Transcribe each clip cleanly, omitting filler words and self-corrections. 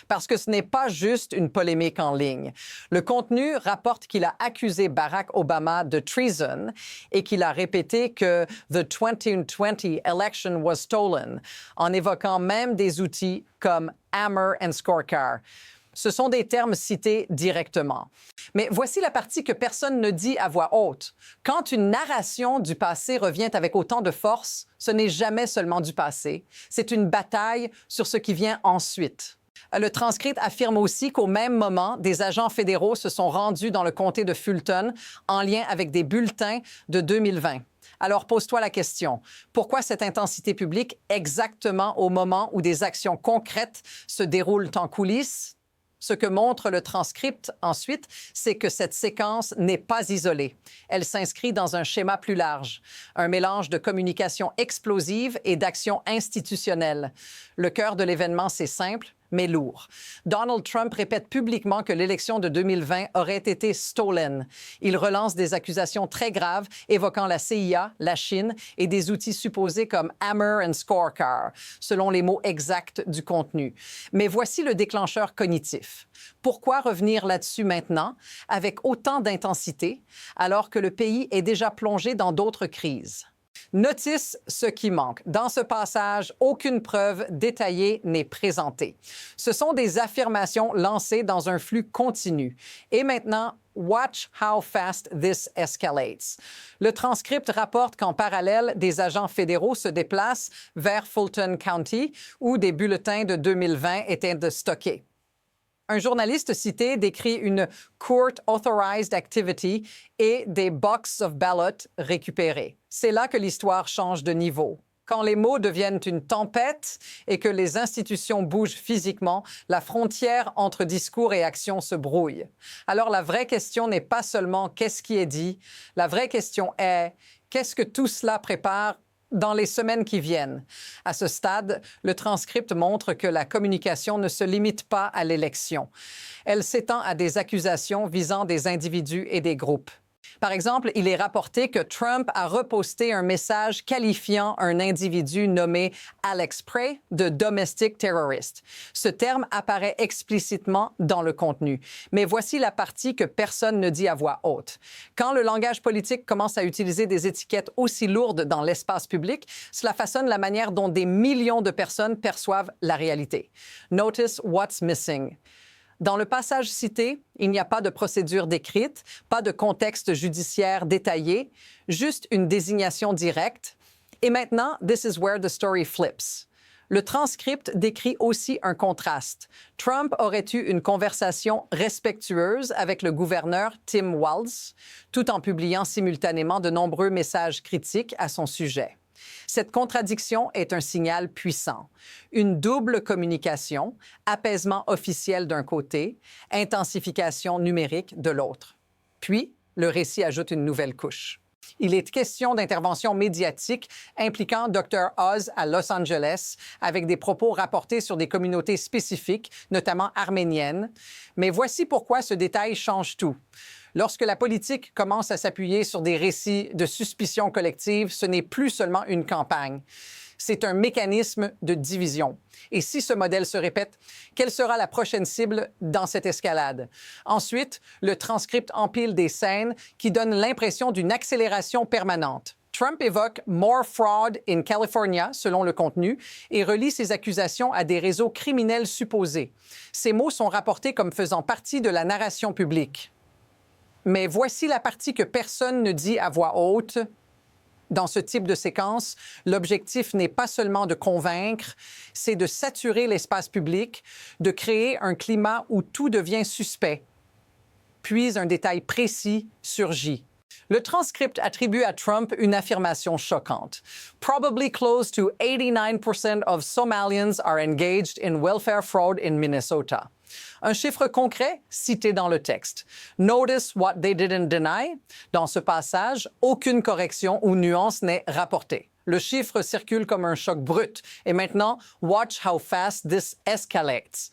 Parce que ce n'est pas juste une polémique en ligne. Le contenu rapporte qu'il a accusé Barack Obama de treason et qu'il a répété que « the 2020 election was stolen », en évoquant même des outils comme Hammer and Scorecard. Ce sont des termes cités directement. Mais voici la partie que personne ne dit à voix haute. Quand une narration du passé revient avec autant de force, ce n'est jamais seulement du passé, c'est une bataille sur ce qui vient ensuite. Le transcript affirme aussi qu'au même moment, des agents fédéraux se sont rendus dans le comté de Fulton en lien avec des bulletins de 2020. Alors pose-toi la question, pourquoi cette intensité publique exactement au moment où des actions concrètes se déroulent en coulisses? Ce que montre le transcript ensuite, c'est que cette séquence n'est pas isolée. Elle s'inscrit dans un schéma plus large, un mélange de communication explosive et d'action institutionnelle. Le cœur de l'événement, c'est simple, mais lourd. Donald Trump répète publiquement que l'élection de 2020 aurait été stolen. Il relance des accusations très graves évoquant la CIA, la Chine et des outils supposés comme Hammer and Scorecard, selon les mots exacts du contenu. Mais voici le déclencheur cognitif. Pourquoi revenir là-dessus maintenant, avec autant d'intensité, alors que le pays est déjà plongé dans d'autres crises? Notice ce qui manque. Dans ce passage, aucune preuve détaillée n'est présentée. Ce sont des affirmations lancées dans un flux continu. Et maintenant, watch how fast this escalates. Le transcript rapporte qu'en parallèle, des agents fédéraux se déplacent vers Fulton County, où des bulletins de 2020 étaient stockés. Un journaliste cité décrit une « court-authorized activity » et des « box of ballots » récupérés. C'est là que l'histoire change de niveau. Quand les mots deviennent une tempête et que les institutions bougent physiquement, la frontière entre discours et action se brouille. Alors la vraie question n'est pas seulement « qu'est-ce qui est dit », la vraie question est « qu'est-ce que tout cela prépare » dans les semaines qui viennent. À ce stade, le transcript montre que la communication ne se limite pas à l'élection. Elle s'étend à des accusations visant des individus et des groupes. Par exemple, il est rapporté que Trump a reposté un message qualifiant un individu nommé Alex Prey de domestic terrorist. Ce terme apparaît explicitement dans le contenu. Mais voici la partie que personne ne dit à voix haute. Quand le langage politique commence à utiliser des étiquettes aussi lourdes dans l'espace public, cela façonne la manière dont des millions de personnes perçoivent la réalité. Notice what's missing. Dans le passage cité, il n'y a pas de procédure décrite, pas de contexte judiciaire détaillé, juste une désignation directe. Et maintenant, this is where the story flips. Le transcript décrit aussi un contraste. Trump aurait eu une conversation respectueuse avec le gouverneur Tim Walz, tout en publiant simultanément de nombreux messages critiques à son sujet. Cette contradiction est un signal puissant. Une double communication, apaisement officiel d'un côté, intensification numérique de l'autre. Puis, le récit ajoute une nouvelle couche. Il est question d'intervention médiatique impliquant Dr. Oz à Los Angeles, avec des propos rapportés sur des communautés spécifiques, notamment arméniennes. Mais voici pourquoi ce détail change tout. Lorsque la politique commence à s'appuyer sur des récits de suspicion collective, ce n'est plus seulement une campagne. C'est un mécanisme de division. Et si ce modèle se répète, quelle sera la prochaine cible dans cette escalade? Ensuite, le transcript empile des scènes qui donnent l'impression d'une accélération permanente. Trump évoque « more fraud in California » selon le contenu et relie ses accusations à des réseaux criminels supposés. Ces mots sont rapportés comme faisant partie de la narration publique. Mais voici la partie que personne ne dit à voix haute. Dans ce type de séquence, l'objectif n'est pas seulement de convaincre, c'est de saturer l'espace public, de créer un climat où tout devient suspect. Puis un détail précis surgit. Le transcript attribue à Trump une affirmation choquante. Probably close to 89% of Somalians are engaged in welfare fraud in Minnesota. Un chiffre concret cité dans le texte. Notice what they didn't deny. Dans ce passage, aucune correction ou nuance n'est rapportée. Le chiffre circule comme un choc brut. Et maintenant, watch how fast this escalates.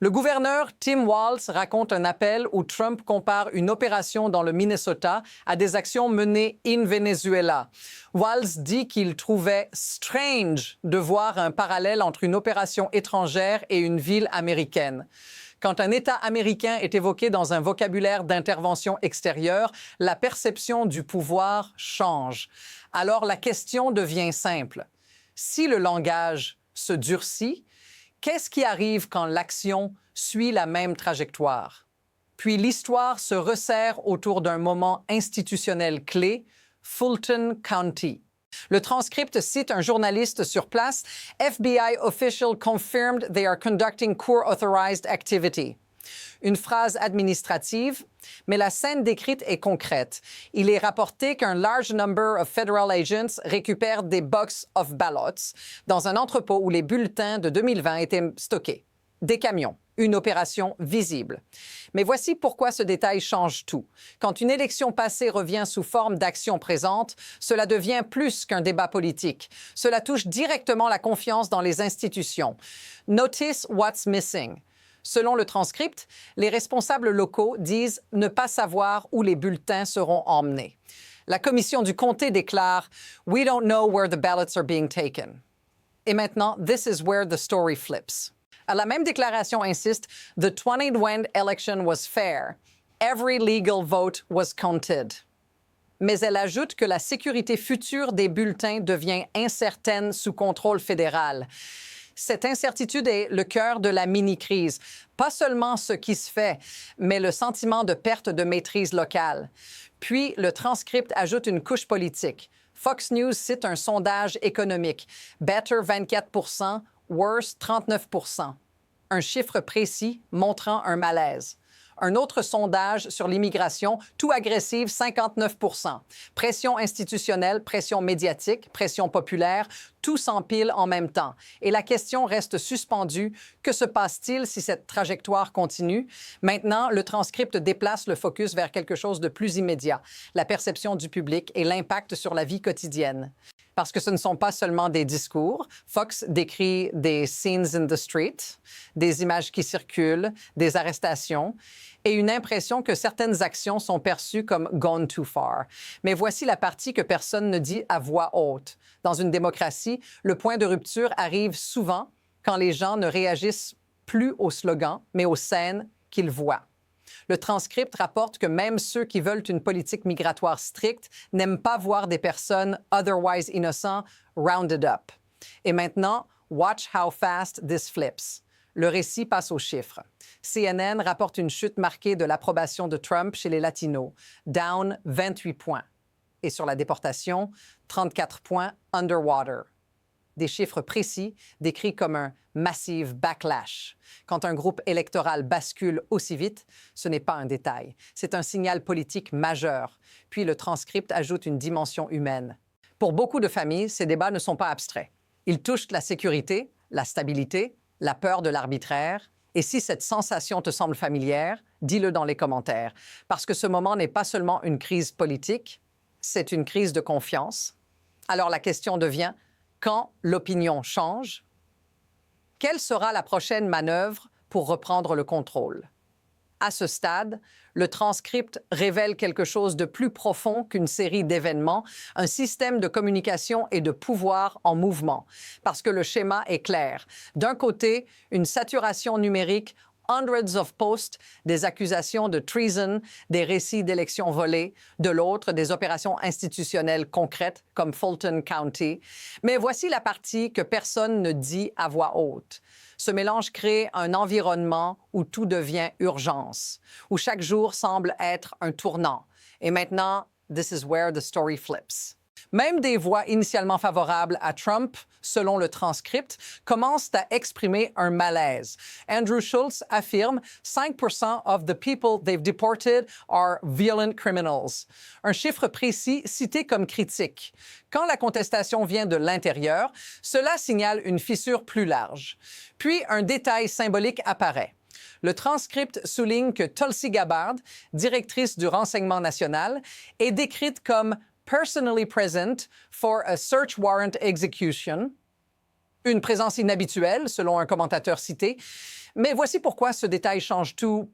Le gouverneur Tim Walz raconte un appel où Trump compare une opération dans le Minnesota à des actions menées in Venezuela. Walz dit qu'il trouvait « strange » de voir un parallèle entre une opération étrangère et une ville américaine. Quand un État américain est évoqué dans un vocabulaire d'intervention extérieure, la perception du pouvoir change. Alors la question devient simple. Si le langage se durcit, qu'est-ce qui arrive quand l'action suit la même trajectoire? Puis l'histoire se resserre autour d'un moment institutionnel clé, Fulton County. Le transcript cite un journaliste sur place. FBI official confirmed they are conducting court authorized activity. Une phrase administrative, mais la scène décrite est concrète. Il est rapporté qu'un large number of federal agents récupèrent des box of ballots dans un entrepôt où les bulletins de 2020 étaient stockés. Des camions, une opération visible. Mais voici pourquoi ce détail change tout. Quand une élection passée revient sous forme d'action présente, cela devient plus qu'un débat politique. Cela touche directement la confiance dans les institutions. Notice what's missing. Selon le transcript, les responsables locaux disent ne pas savoir où les bulletins seront emmenés. La commission du comté déclare « We don't know where the ballots are being taken ». Et maintenant, this is where the story flips. La même déclaration insiste « The 2020 election was fair. Every legal vote was counted ». Mais elle ajoute que la sécurité future des bulletins devient incertaine sous contrôle fédéral. Cette incertitude est le cœur de la mini-crise. Pas seulement ce qui se fait, mais le sentiment de perte de maîtrise locale. Puis, le transcript ajoute une couche politique. Fox News cite un sondage économique. Better 24 %, worse 39 %. Un chiffre précis montrant un malaise. Un autre sondage sur l'immigration, tout agressive, 59 %. Pression institutionnelle, pression médiatique, pression populaire, tout s'empile en même temps. Et la question reste suspendue. Que se passe-t-il si cette trajectoire continue? Maintenant, le transcript déplace le focus vers quelque chose de plus immédiat, la perception du public et l'impact sur la vie quotidienne. Parce que ce ne sont pas seulement des discours. Fox décrit des scenes in the street, des images qui circulent, des arrestations et une impression que certaines actions sont perçues comme gone too far. Mais voici la partie que personne ne dit à voix haute. Dans une démocratie, le point de rupture arrive souvent quand les gens ne réagissent plus aux slogans, mais aux scènes qu'ils voient. Le transcript rapporte que même ceux qui veulent une politique migratoire stricte n'aiment pas voir des personnes otherwise innocentes rounded up. Et maintenant, watch how fast this flips. Le récit passe aux chiffres. CNN rapporte une chute marquée de l'approbation de Trump chez les Latinos, down 28 points. Et sur la déportation, 34 points underwater. Des chiffres précis décrits comme un massive backlash. Quand un groupe électoral bascule aussi vite, ce n'est pas un détail. C'est un signal politique majeur. Puis le transcript ajoute une dimension humaine. Pour beaucoup de familles, ces débats ne sont pas abstraits. Ils touchent la sécurité, la stabilité, la peur de l'arbitraire. Et si cette sensation te semble familière, dis-le dans les commentaires. Parce que ce moment n'est pas seulement une crise politique, c'est une crise de confiance. Alors la question devient, quand l'opinion change, quelle sera la prochaine manœuvre pour reprendre le contrôle? À ce stade, le transcript révèle quelque chose de plus profond qu'une série d'événements, un système de communication et de pouvoir en mouvement, parce que le schéma est clair. D'un côté, une saturation numérique, hundreds of posts, des accusations de treason, des récits d'élections volées, de l'autre, des opérations institutionnelles concrètes comme Fulton County. Mais voici la partie que personne ne dit à voix haute. Ce mélange crée un environnement où tout devient urgence, où chaque jour semble être un tournant. Et maintenant, this is where the story flips. Même des voix initialement favorables à Trump, selon le transcript, commencent à exprimer un malaise. Andrew Schultz affirme « 5% of the people they've deported are violent criminals ». Un chiffre précis cité comme critique. Quand la contestation vient de l'intérieur, cela signale une fissure plus large. Puis un détail symbolique apparaît. Le transcript souligne que Tulsi Gabbard, directrice du Renseignement national, est décrite comme personally present for a search warrant execution, une présence inhabituelle, selon un commentateur cité, Mais voici pourquoi ce détail change tout.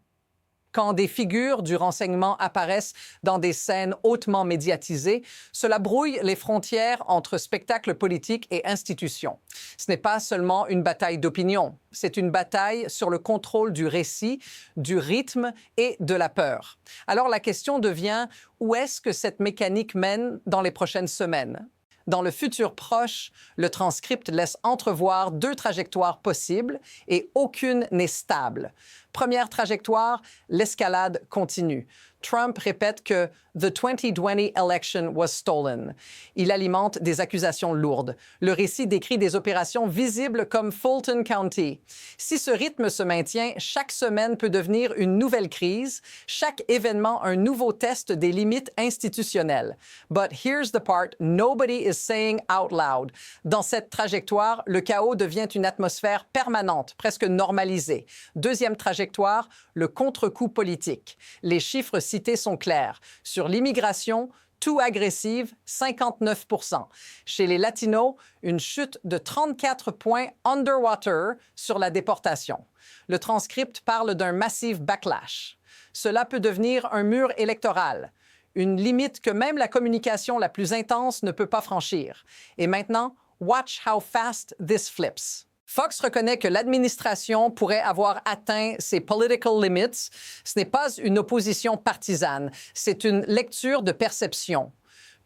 Quand des figures du renseignement apparaissent dans des scènes hautement médiatisées, cela brouille les frontières entre spectacle politique et institution. Ce n'est pas seulement une bataille d'opinion, c'est une bataille sur le contrôle du récit, du rythme et de la peur. Alors la question devient, où est-ce que cette mécanique mène dans les prochaines semaines? Dans le futur proche, le transcript laisse entrevoir deux trajectoires possibles et aucune n'est stable. Première trajectoire, l'escalade continue. Trump répète que « The 2020 election was stolen ». Il alimente des accusations lourdes. Le récit décrit des opérations visibles comme Fulton County. Si ce rythme se maintient, chaque semaine peut devenir une nouvelle crise, chaque événement un nouveau test des limites institutionnelles. But here's the part nobody is saying out loud. Dans cette trajectoire, le chaos devient une atmosphère permanente, presque normalisée. Deuxième trajectoire, le contre-coup politique. Les chiffres cités sont clairs. Sur l'immigration, too agressive, 59 %. Chez les Latinos, une chute de 34 points underwater sur la déportation. Le transcript parle d'un massif backlash. Cela peut devenir un mur électoral, une limite que même la communication la plus intense ne peut pas franchir. Et maintenant, watch how fast this flips. Fox reconnaît que l'administration pourrait avoir atteint ses political limits. Ce n'est pas une opposition partisane, c'est une lecture de perception.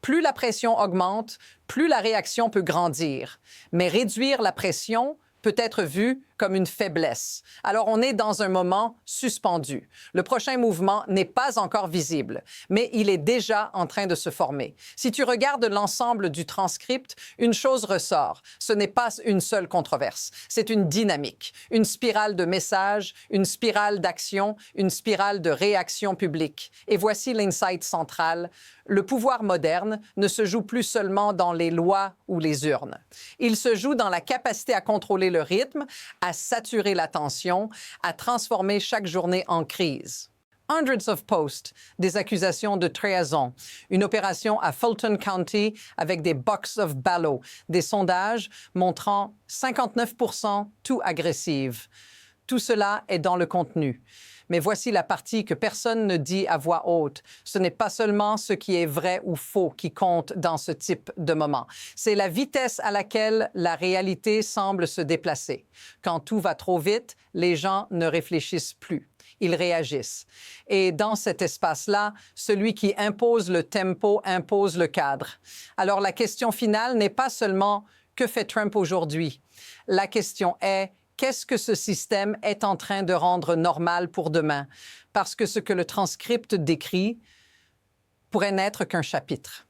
Plus la pression augmente, plus la réaction peut grandir. Mais réduire la pression peut être vu comme une faiblesse. Alors on est dans un moment suspendu. Le prochain mouvement n'est pas encore visible, mais il est déjà en train de se former. Si tu regardes l'ensemble du transcript, une chose ressort. Ce n'est pas une seule controverse. C'est une dynamique, une spirale de messages, une spirale d'action, une spirale de réaction publique. Et voici l'insight central. Le pouvoir moderne ne se joue plus seulement dans les lois ou les urnes. Il se joue dans la capacité à contrôler le rythme, à saturer l'attention, à transformer chaque journée en crise. Hundreds of posts, des accusations de trahison, une opération à Fulton County avec des box of ballots, des sondages montrant 59 % too agressive. Tout cela est dans le contenu. Mais voici la partie que personne ne dit à voix haute. Ce n'est pas seulement ce qui est vrai ou faux qui compte dans ce type de moment. C'est la vitesse à laquelle la réalité semble se déplacer. Quand tout va trop vite, les gens ne réfléchissent plus. Ils réagissent. Et dans cet espace-là, celui qui impose le tempo impose le cadre. Alors la question finale n'est pas seulement « que fait Trump aujourd'hui ?» La question est « qu'est-ce que ce système est en train de rendre normal pour demain? » Parce que ce que le transcript décrit pourrait n'être qu'un chapitre.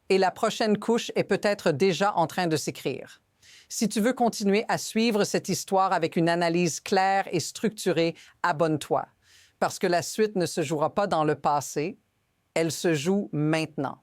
Et la prochaine couche est peut-être déjà en train de s'écrire. Si tu veux continuer à suivre cette histoire avec une analyse claire et structurée, abonne-toi. Parce que la suite ne se jouera pas dans le passé, elle se joue maintenant.